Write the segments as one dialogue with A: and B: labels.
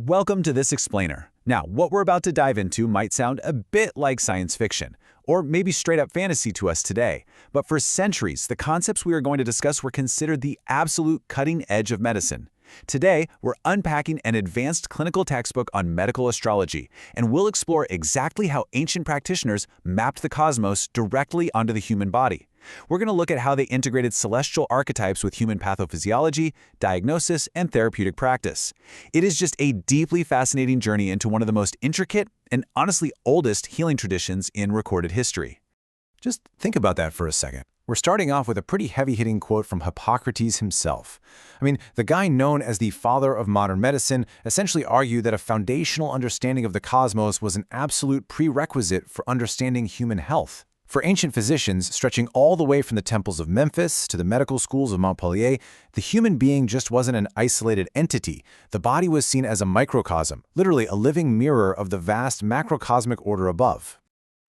A: Welcome to this explainer. Now, what we're about to dive into might sound a bit like science fiction, or maybe straight up fantasy to us today. But for centuries, the concepts we are going to discuss were considered the absolute cutting edge of medicine. Today, we're unpacking an advanced clinical textbook on medical astrology, and we'll explore exactly how ancient practitioners mapped the cosmos directly onto the human body. We're going to look at how they integrated celestial archetypes with human pathophysiology, diagnosis, and therapeutic practice. It is just a deeply fascinating journey into one of the most intricate and honestly oldest healing traditions in recorded history.
B: Just think about that for a second. We're starting off with a pretty heavy-hitting quote from Hippocrates himself. The guy known as the father of modern medicine essentially argued that a foundational understanding of the cosmos was an absolute prerequisite for understanding human health. For ancient physicians, stretching all the way from the temples of Memphis to the medical schools of Montpellier, the human being just wasn't an isolated entity. The body was seen as a microcosm, literally a living mirror of the vast macrocosmic order above.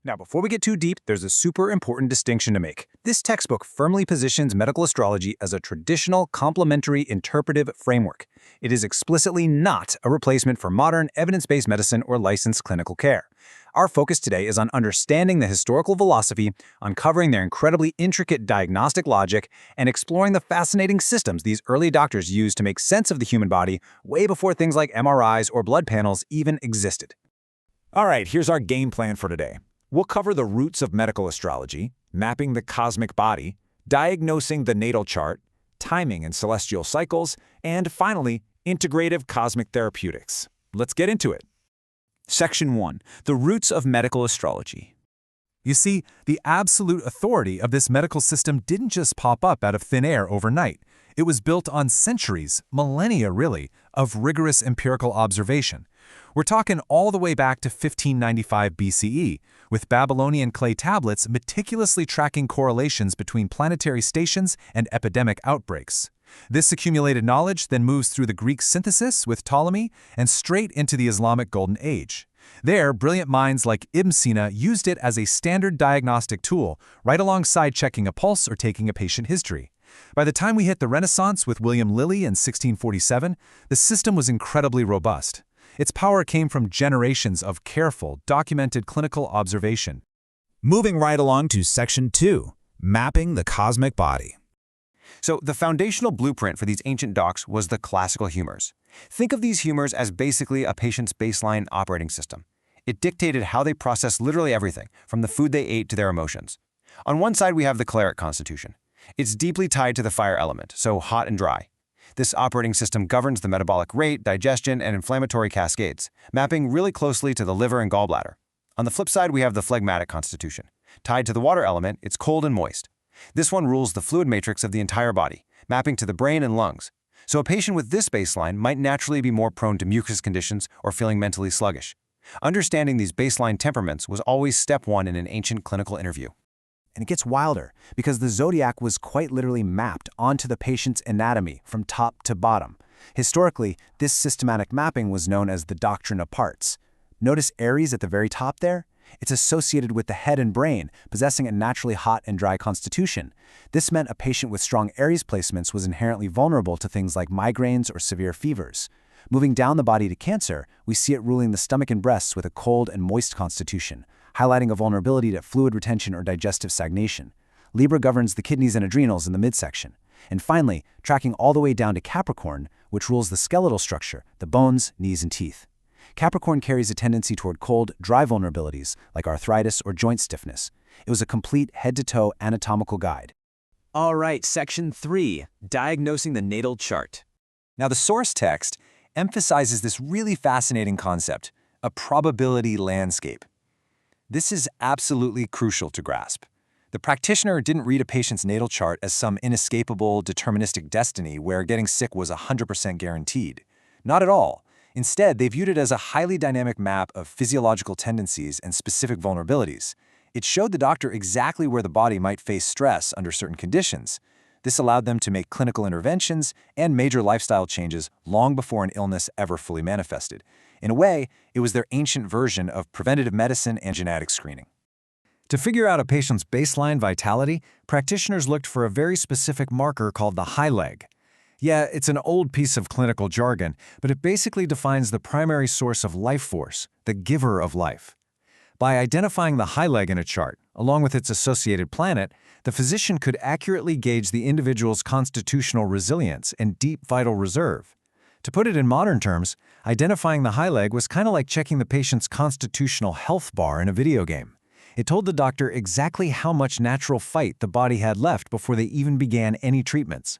C: Now, before we get too deep, there's a super important distinction to make. This textbook firmly positions medical astrology as a traditional, complementary, interpretive framework. It is explicitly not a replacement for modern, evidence-based medicine or licensed clinical care. Our focus today is on understanding the historical philosophy, uncovering their incredibly intricate diagnostic logic, and exploring the fascinating systems these early doctors used to make sense of the human body way before things like MRIs or blood panels even existed.
A: All right, here's our game plan for today. We'll cover the roots of medical astrology, mapping the cosmic body, diagnosing the natal chart, timing and celestial cycles, and finally, integrative cosmic therapeutics. Let's get into it. Section 1. The Roots of Medical Astrology.
D: You see, the absolute authority of this medical system didn't just pop up out of thin air overnight. It was built on centuries, millennia really, of rigorous empirical observation. We're talking all the way back to 1595 BCE, with Babylonian clay tablets meticulously tracking correlations between planetary stations and epidemic outbreaks. This accumulated knowledge then moves through the Greek synthesis with Ptolemy and straight into the Islamic Golden Age. There, brilliant minds like Ibn Sina used it as a standard diagnostic tool, right alongside checking a pulse or taking a patient history. By the time we hit the Renaissance with William Lilly in 1647, the system was incredibly robust. Its power came from generations of careful, documented clinical observation.
B: Moving right along to Section 2, Mapping the Cosmic Body.
C: So the foundational blueprint for these ancient docs was the classical humors. Think of these humors as basically a patient's baseline operating system. It dictated how they processed literally everything, from the food they ate to their emotions. On one side, we have the choleric constitution. It's deeply tied to the fire element, so hot and dry. This operating system governs the metabolic rate, digestion, and inflammatory cascades, mapping really closely to the liver and gallbladder. On the flip side, we have the phlegmatic constitution. Tied to the water element, it's cold and moist. This one rules the fluid matrix of the entire body, mapping to the brain and lungs. So a patient with this baseline might naturally be more prone to mucus conditions or feeling mentally sluggish. Understanding these baseline temperaments was always step one in an ancient clinical interview.
B: And it gets wilder, because the zodiac was quite literally mapped onto the patient's anatomy from top to bottom. Historically, this systematic mapping was known as the doctrine of parts. Notice Aries at the very top there? It's associated with the head and brain, possessing a naturally hot and dry constitution. This meant a patient with strong Aries placements was inherently vulnerable to things like migraines or severe fevers. Moving down the body to Cancer, we see it ruling the stomach and breasts with a cold and moist constitution, highlighting a vulnerability to fluid retention or digestive stagnation. Libra governs the kidneys and adrenals in the midsection. And finally, tracking all the way down to Capricorn, which rules the skeletal structure, the bones, knees, and teeth. Capricorn carries a tendency toward cold, dry vulnerabilities like arthritis or joint stiffness. It was a complete head-to-toe anatomical guide.
A: All right, Section 3. Diagnosing the natal chart.
C: Now, the source text emphasizes this really fascinating concept, a probability landscape. This is absolutely crucial to grasp. The practitioner didn't read a patient's natal chart as some inescapable, deterministic destiny where getting sick was 100% guaranteed. Not at all. Instead, they viewed it as a highly dynamic map of physiological tendencies and specific vulnerabilities. It showed the doctor exactly where the body might face stress under certain conditions. This allowed them to make clinical interventions and major lifestyle changes long before an illness ever fully manifested. In a way, it was their ancient version of preventative medicine and genetic screening. To figure out a patient's baseline vitality, practitioners looked for a very specific marker called the high leg. Yeah, it's an old piece of clinical jargon, but it basically defines the primary source of life force, the giver of life. By identifying the high leg in a chart, along with its associated planet, the physician could accurately gauge the individual's constitutional resilience and deep vital reserve. To put it in modern terms, identifying the high leg was kind of like checking the patient's constitutional health bar in a video game. It told the doctor exactly how much natural fight the body had left before they even began any treatments.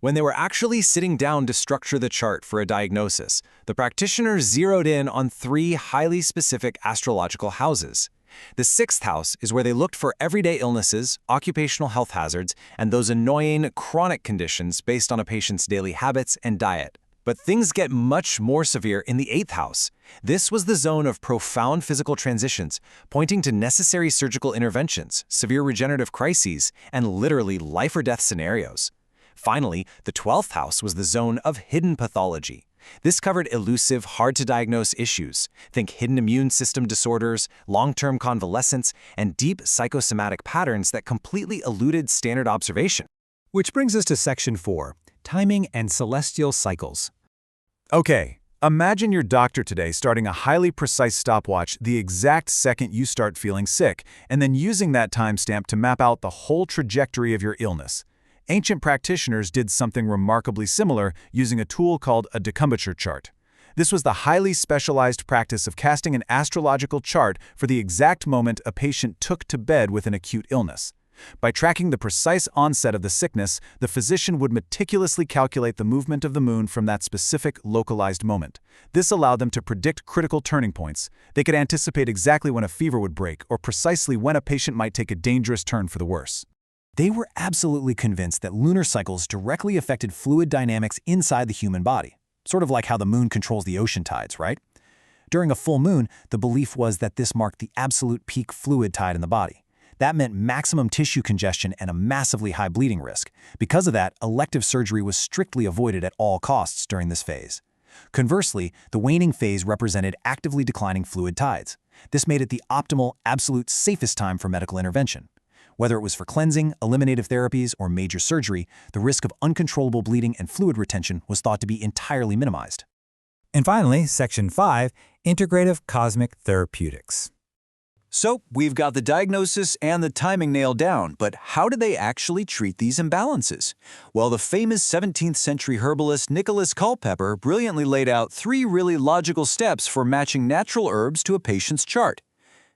A: When they were actually sitting down to structure the chart for a diagnosis, the practitioners zeroed in on 3 highly specific astrological houses. The 6th house is where they looked for everyday illnesses, occupational health hazards, and those annoying chronic conditions based on a patient's daily habits and diet. But things get much more severe in the 8th house. This was the zone of profound physical transitions, pointing to necessary surgical interventions, severe regenerative crises, and literally life-or-death scenarios. Finally, the 12th house was the zone of hidden pathology. This covered elusive, hard-to-diagnose issues. Think hidden immune system disorders, long-term convalescence, and deep psychosomatic patterns that completely eluded standard observation.
B: Which brings us to Section 4, Timing and Celestial Cycles.
D: Okay, imagine your doctor today starting a highly precise stopwatch the exact second you start feeling sick, and then using that timestamp to map out the whole trajectory of your illness. Ancient practitioners did something remarkably similar using a tool called a decumbiture chart. This was the highly specialized practice of casting an astrological chart for the exact moment a patient took to bed with an acute illness. By tracking the precise onset of the sickness, the physician would meticulously calculate the movement of the moon from that specific, localized moment. This allowed them to predict critical turning points. They could anticipate exactly when a fever would break or precisely when a patient might take a dangerous turn for the worse.
B: They were absolutely convinced that lunar cycles directly affected fluid dynamics inside the human body, sort of like how the moon controls the ocean tides, right? During a full moon, the belief was that this marked the absolute peak fluid tide in the body. That meant maximum tissue congestion and a massively high bleeding risk. Because of that, elective surgery was strictly avoided at all costs during this phase. Conversely, the waning phase represented actively declining fluid tides. This made it the optimal, absolute safest time for medical intervention. Whether it was for cleansing, eliminative therapies, or major surgery, the risk of uncontrollable bleeding and fluid retention was thought to be entirely minimized.
E: And finally, Section 5, Integrative Cosmic Therapeutics.
A: So, we've got the diagnosis and the timing nailed down, but how do they actually treat these imbalances? Well, the famous 17th century herbalist Nicholas Culpeper brilliantly laid out 3 really logical steps for matching natural herbs to a patient's chart.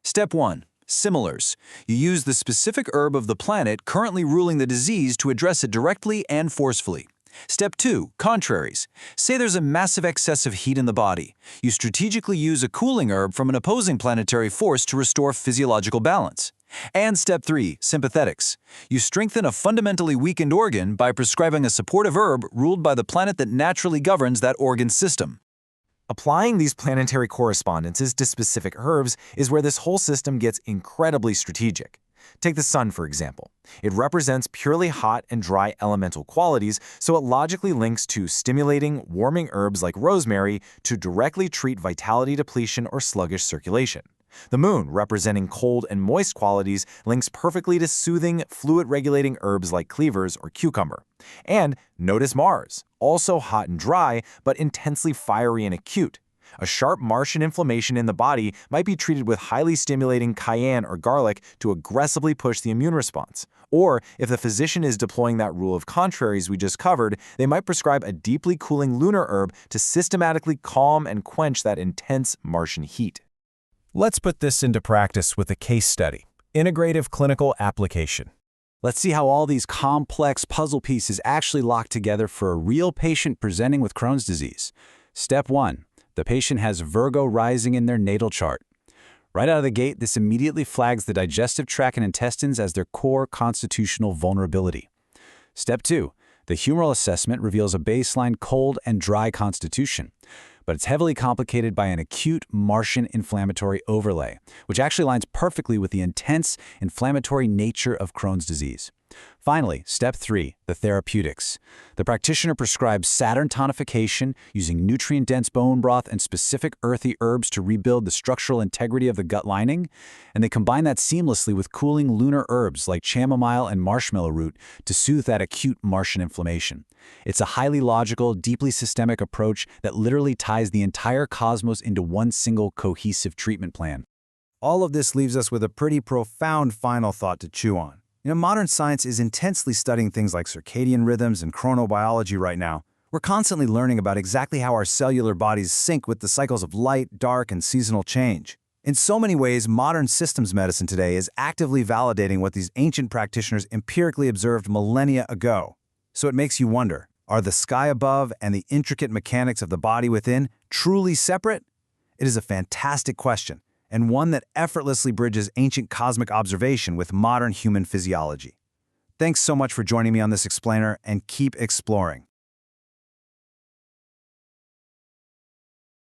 A: Step 1. Similars. You use the specific herb of the planet currently ruling the disease to address it directly and forcefully. Step 2. Contraries. Say there's a massive excess of heat in the body. You strategically use a cooling herb from an opposing planetary force to restore physiological balance. And Step 3. Sympathetics. You strengthen a fundamentally weakened organ by prescribing a supportive herb ruled by the planet that naturally governs that organ system.
C: Applying these planetary correspondences to specific herbs is where this whole system gets incredibly strategic. Take the sun, for example. It represents purely hot and dry elemental qualities, so it logically links to stimulating, warming herbs like rosemary to directly treat vitality depletion or sluggish circulation. The moon, representing cold and moist qualities, links perfectly to soothing, fluid-regulating herbs like cleavers or cucumber. And notice Mars, also hot and dry, but intensely fiery and acute. A sharp Martian inflammation in the body might be treated with highly stimulating cayenne or garlic to aggressively push the immune response. Or, if the physician is deploying that rule of contraries we just covered, they might prescribe a deeply cooling lunar herb to systematically calm and quench that intense Martian heat.
B: Let's put this into practice with a case study, integrative clinical application.
A: Let's see how all these complex puzzle pieces actually lock together for a real patient presenting with Crohn's disease. Step 1. The patient has Virgo rising in their natal chart. Right out of the gate, this immediately flags the digestive tract and intestines as their core constitutional vulnerability. Step 2. The humoral assessment reveals a baseline cold and dry constitution, but it's heavily complicated by an acute Martian inflammatory overlay, which actually aligns perfectly with the intense inflammatory nature of Crohn's disease. Finally, step 3, the therapeutics. The practitioner prescribes Saturn tonification using nutrient-dense bone broth and specific earthy herbs to rebuild the structural integrity of the gut lining, and they combine that seamlessly with cooling lunar herbs like chamomile and marshmallow root to soothe that acute Martian inflammation. It's a highly logical, deeply systemic approach that literally ties the entire cosmos into one single cohesive treatment plan.
B: All of this leaves us with a pretty profound final thought to chew on. Modern science is intensely studying things like circadian rhythms and chronobiology right now. We're constantly learning about exactly how our cellular bodies sync with the cycles of light, dark, and seasonal change. In so many ways, modern systems medicine today is actively validating what these ancient practitioners empirically observed millennia ago. So it makes you wonder, are the sky above and the intricate mechanics of the body within truly separate? It is a fantastic question, and one that effortlessly bridges ancient cosmic observation with modern human physiology. Thanks so much for joining me on this explainer, and keep exploring.